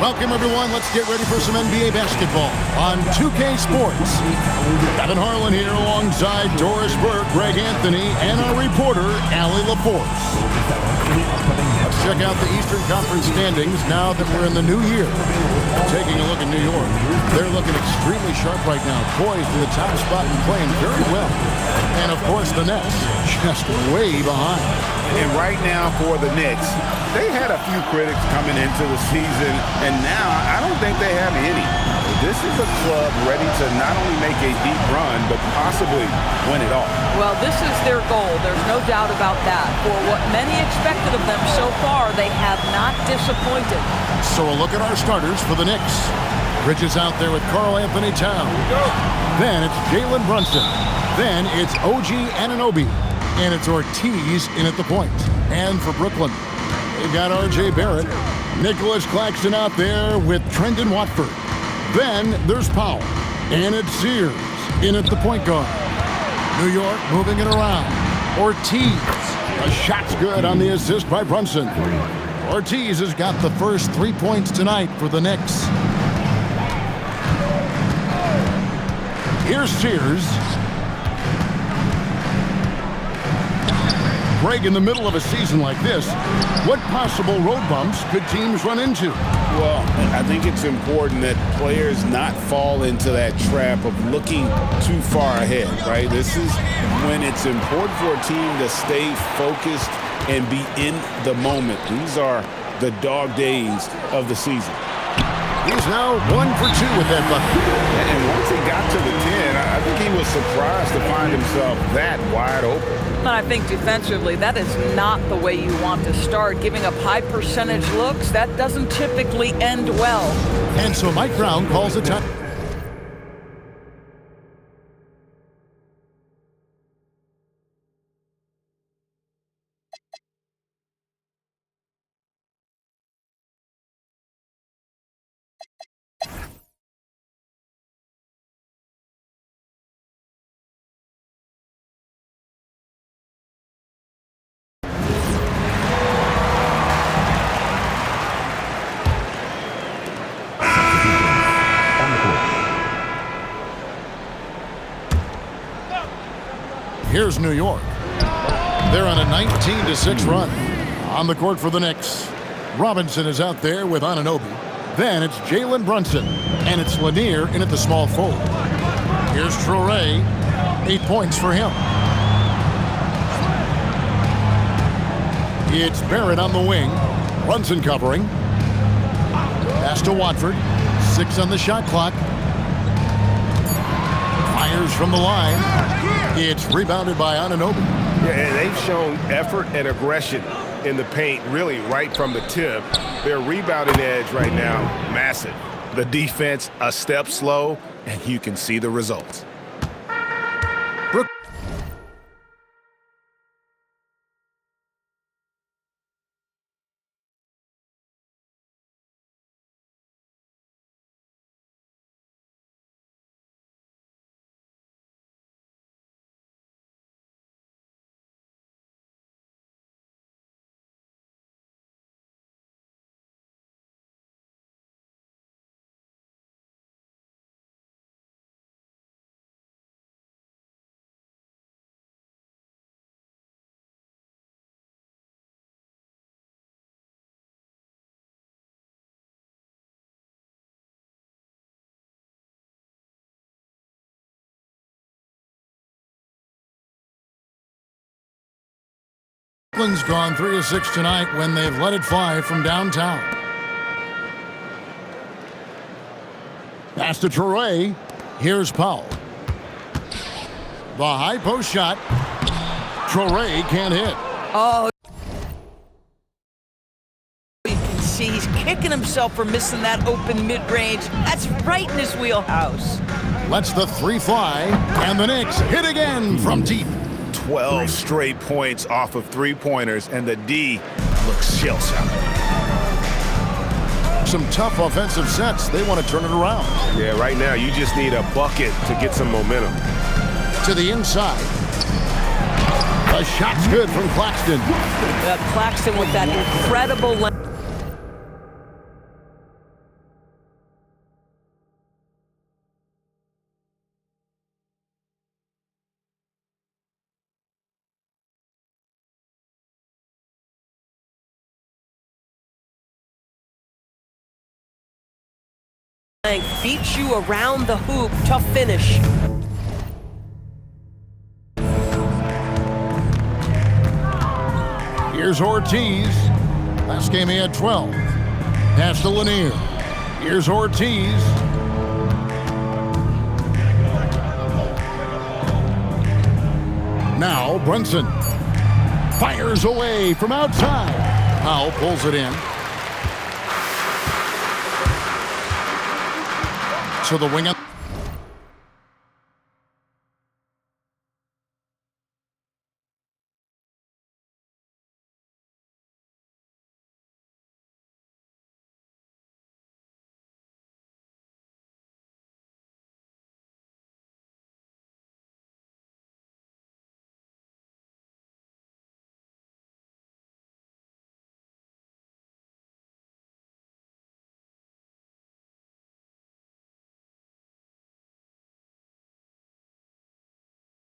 Welcome, everyone. Let's get ready for some NBA basketball on 2K Sports. Evan Harlan here alongside Doris Burke, Greg Anthony, and our reporter, Allie LaForce. Let's check out the Eastern Conference standings now that we're in the new year. Taking a look at New York, they're looking extremely sharp right now, poised in the top spot and playing very well. And, of course, the Nets just way behind. And right now for the Knicks, they had a few critics coming into the season, and now I don't think they have any. This is a club ready to not only make a deep run, but possibly win it all. Well, this is their goal. There's no doubt about that. For what many expected of them so far, they have not disappointed. So a look at our starters for the Knicks. Bridges out there with Karl Anthony Towns. Then it's Jalen Brunson. Then it's OG Anunoby. And it's Ortiz in at the point. And for Brooklyn, they've got R.J. Barrett. Nicholas Claxton out there with Trendon Watford. Then there's Powell. And it's Sears in at the point guard. New York moving it around. Ortiz. A shot's good on the assist by Brunson. Ortiz has got the first 3 points tonight for the Knicks. Here's Sears. Greg, in the middle of a season like this, what possible road bumps could teams run into? Well, I think it's important that players not fall into that trap of looking too far ahead, right? This is when it's important for a team to stay focused and be in the moment. These are the dog days of the season. He's now 1 for 2 with that bucket. And once he got to the 10, I think he was surprised to find himself that wide open. And I think defensively, that is not the way you want to start. Giving up high percentage looks, that doesn't typically end well. And so Mike Brown calls a time. Here's New York. They're on a 19-6 run. On the court for the Knicks, Robinson is out there with Anunoby. Then it's Jalen Brunson, and it's Lanier in at the small forward. Here's Traoré, 8 points for him. It's Barrett on the wing. Brunson covering. Pass to Watford. 6 on the shot clock. Fires from the line. It's rebounded by Anunoby. Yeah, and they've shown effort and aggression in the paint, really right from the tip. Their rebounding edge right now, massive. The defense, a step slow, and you can see the results. Brooklyn's gone 3 of 6 tonight when they've let it fly from downtown. Pass to Traoré. Here's Powell. The high post shot. Traoré can't hit. Oh, you can see he's kicking himself for missing that open mid-range. That's right in his wheelhouse. Lets the 3 fly, and the Knicks hit again from deep. 12 straight points off of three-pointers, and the D looks shell-shocked. Some tough offensive sets. They want to turn it around. Yeah, right now you just need a bucket to get some momentum. To the inside. The shot's good from Claxton. Claxton with that incredible length. Beats you around the hoop. Tough finish. Here's Ortiz. Last game he had 12. Pass to Lanier. Here's Ortiz. Now Brunson fires away from outside. Powell pulls it in. So the wing up.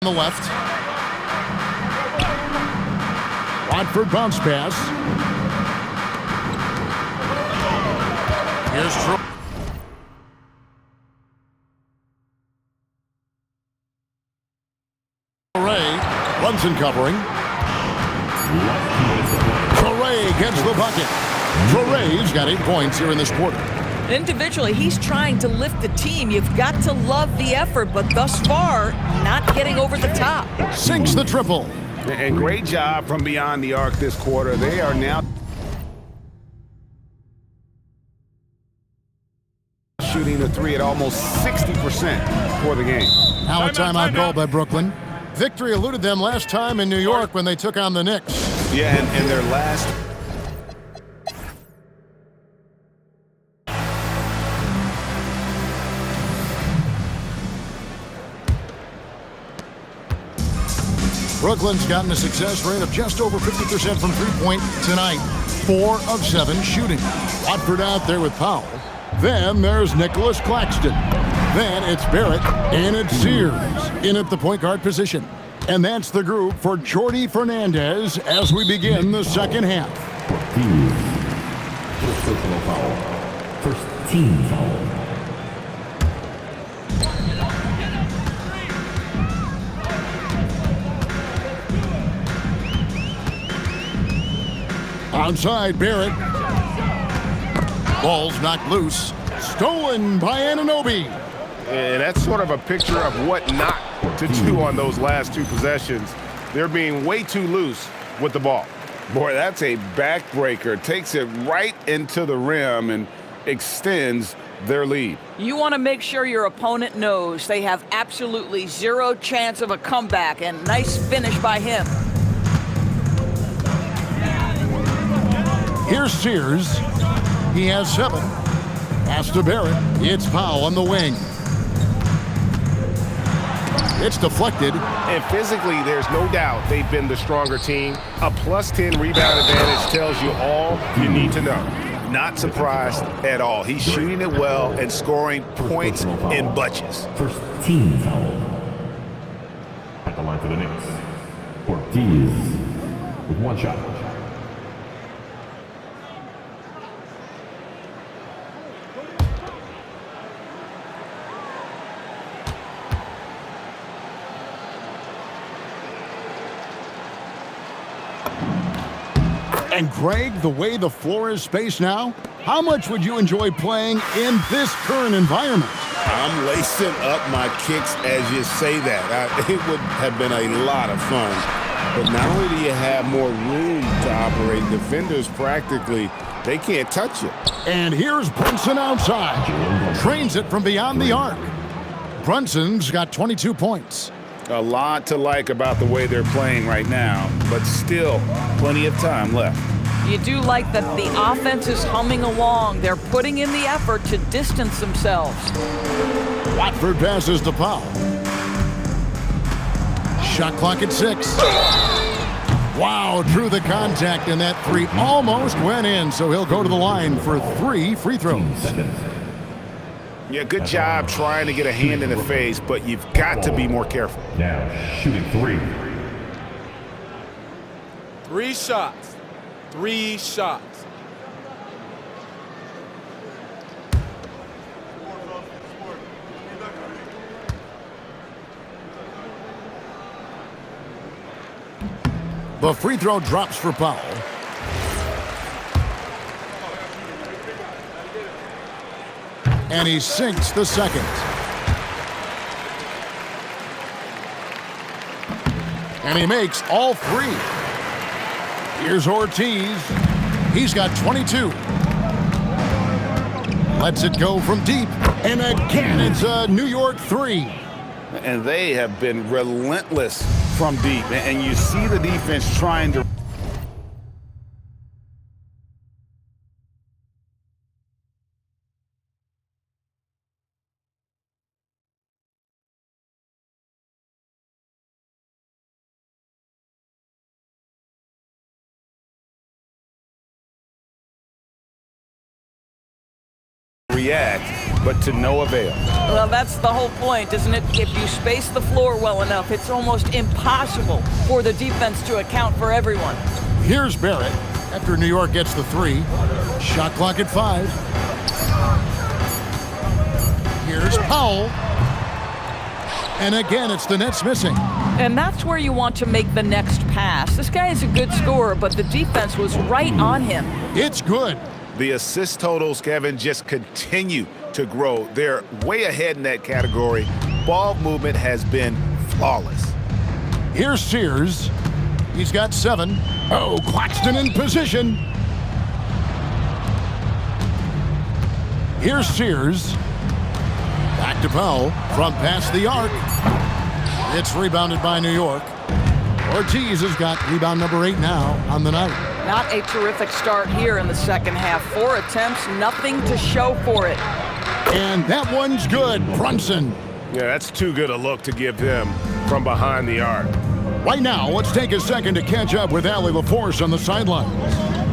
On the left. Watford bounce pass. Here's Traore. Brunson covering. Traore gets the bucket. Traore's got 8 points here in this quarter. Individually, he's trying to lift the team. You've got to love the effort, but thus far, not getting over the top. Sinks the triple. And great job from beyond the arc this quarter. They are now shooting the three at almost 60% for the game. Now a timeout call by Brooklyn. Victory eluded them last time in New York when they took on the Knicks. Yeah, and their last... Brooklyn's gotten a success rate of just over 50% from three-point tonight. 4 of 7 shooting. Watford out there with Powell. Then there's Nicholas Claxton. Then it's Barrett, and it's Sears in at the point guard position. And that's the group for Jordi Fernandez as we begin the second half. First personal foul. First team foul. Outside Barrett. Ball's knocked loose. Stolen by Anunoby. And that's sort of a picture of what not to do on those last 2 possessions. They're being way too loose with the ball. Boy, that's a backbreaker. Takes it right into the rim and extends their lead. You want to make sure your opponent knows they have absolutely 0 chance of a comeback, and nice finish by him. Here's Sears. He has 7. Pass to Barrett. It's Powell on the wing. It's deflected. And physically, there's no doubt they've been the stronger team. A +10 rebound advantage tells you all you need to know. Not surprised at all. He's shooting it well and scoring points in bunches. First team foul. At the line for the Knicks. Ortiz with 1 shot. And Greg, the way the floor is spaced now, how much would you enjoy playing in this current environment? I'm lacing up my kicks as you say that. It would have been a lot of fun. But not only do you have more room to operate, defenders practically, they can't touch it. And here's Brunson outside. Trains it from beyond the arc. Brunson's got 22 points. A lot to like about the way they're playing right now, but still plenty of time left. You do like that the offense is humming along. They're putting in the effort to distance themselves. Watford passes to Powell. Shot clock at 6. Wow, drew the contact, and that 3 almost went in, so he'll go to the line for 3 free throws. Yeah, good job trying to get a hand in the face, but you've got to be more careful. Now shooting 3. 3 shots. 3 shots. The free throw drops for Powell. And he sinks the second. And he makes all three. Here's Ortiz. He's got 22. Lets it go from deep. And again, it's a New York three. And they have been relentless from deep. And you see the defense trying to... react, but to no avail. Well, that's the whole point, isn't it? If you space the floor well enough, it's almost impossible for the defense to account for everyone. Here's Barrett after New York gets the three. Shot clock at 5. Here's Powell. And again, it's the Nets missing. And that's where you want to make the next pass. This guy is a good scorer, but the defense was right on him. It's good. The assist totals, Kevin, just continue to grow. They're way ahead in that category. Ball movement has been flawless. Here's Sears. He's got 7. Oh, Claxton in position. Here's Sears. Back to Powell from past the arc. It's rebounded by New York. Ortiz has got rebound number 8 now on the night. Not a terrific start here in the second half. 4 attempts, nothing to show for it. And that one's good. Brunson. Yeah, that's too good a look to give him from behind the arc. Right now, let's take a second to catch up with Allie LaForce on the sidelines.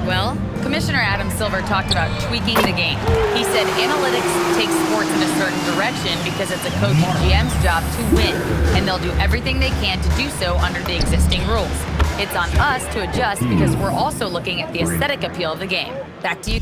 Well, Commissioner Adam Silver talked about tweaking the game. He said analytics takes sports in a certain direction because it's a coach and GM's job to win, and they'll do everything they can to do so under the existing rules. It's on us to adjust because we're also looking at the aesthetic appeal of the game. Back to you.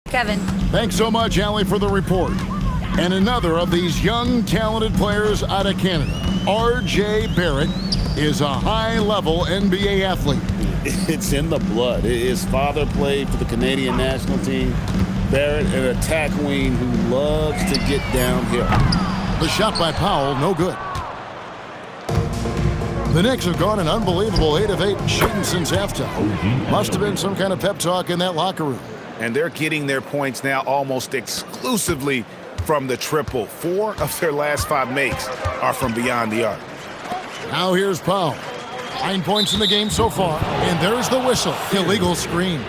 Kevin. Thanks so much, Allie, for the report. And another of these young, talented players out of Canada, R.J. Barrett, is a high-level NBA athlete. It's in the blood. His father played for the Canadian national team. Barrett, an attack wing who loves to get downhill. The shot by Powell, no good. The Knicks have gone an unbelievable 8 of 8 shooting since halftime. Must have been some kind of pep talk in that locker room. And they're getting their points now almost exclusively from the triple. 4 of their last 5 makes are from beyond the arc. Now here's Powell. 9 points in the game so far. And there's the whistle. Illegal screen.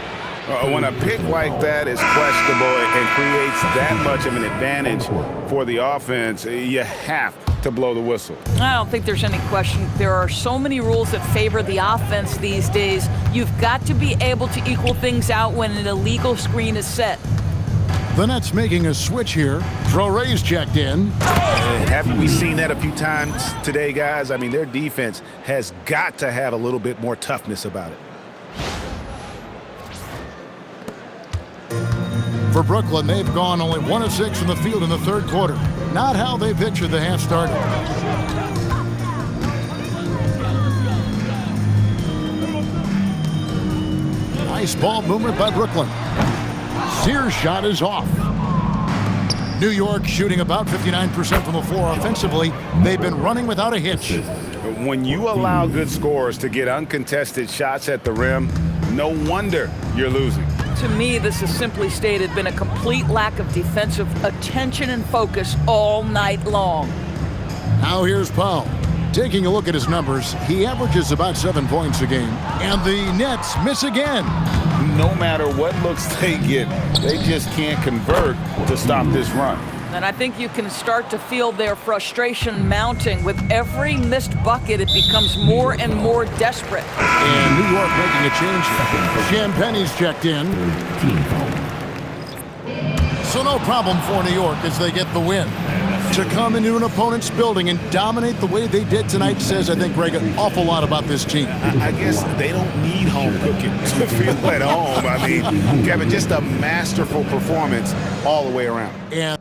When a pick like that is questionable and creates that much of an advantage for the offense, you have to blow the whistle. I don't think there's any question. There are so many rules that favor the offense these days. You've got to be able to equal things out when an illegal screen is set. The Nets making a switch here. Traore's checked in. Haven't we seen that a few times today, guys? I mean, their defense has got to have a little bit more toughness about it. For Brooklyn, they've gone only 1 of 6 from the field in the third quarter. Not how they pictured the half started. Nice ball movement by Brooklyn. Sears' shot is off. New York shooting about 59% from the floor offensively. They've been running without a hitch. When you allow good scorers to get uncontested shots at the rim, no wonder you're losing. To me, this has simply stated been a complete lack of defensive attention and focus all night long. Now here's Powell. Taking a look at his numbers, he averages about 7 points a game. And the Nets miss again. No matter what looks they get, they just can't convert to stop this run. And I think you can start to feel their frustration mounting. With every missed bucket, it becomes more and more desperate. And New York making a change. Champagne's checked in. So no problem for New York as they get the win. To come into an opponent's building and dominate the way they did tonight says, I think, Greg, an awful lot about this team. I guess they don't need home cooking to feel at home. I mean, Kevin, just a masterful performance all the way around. And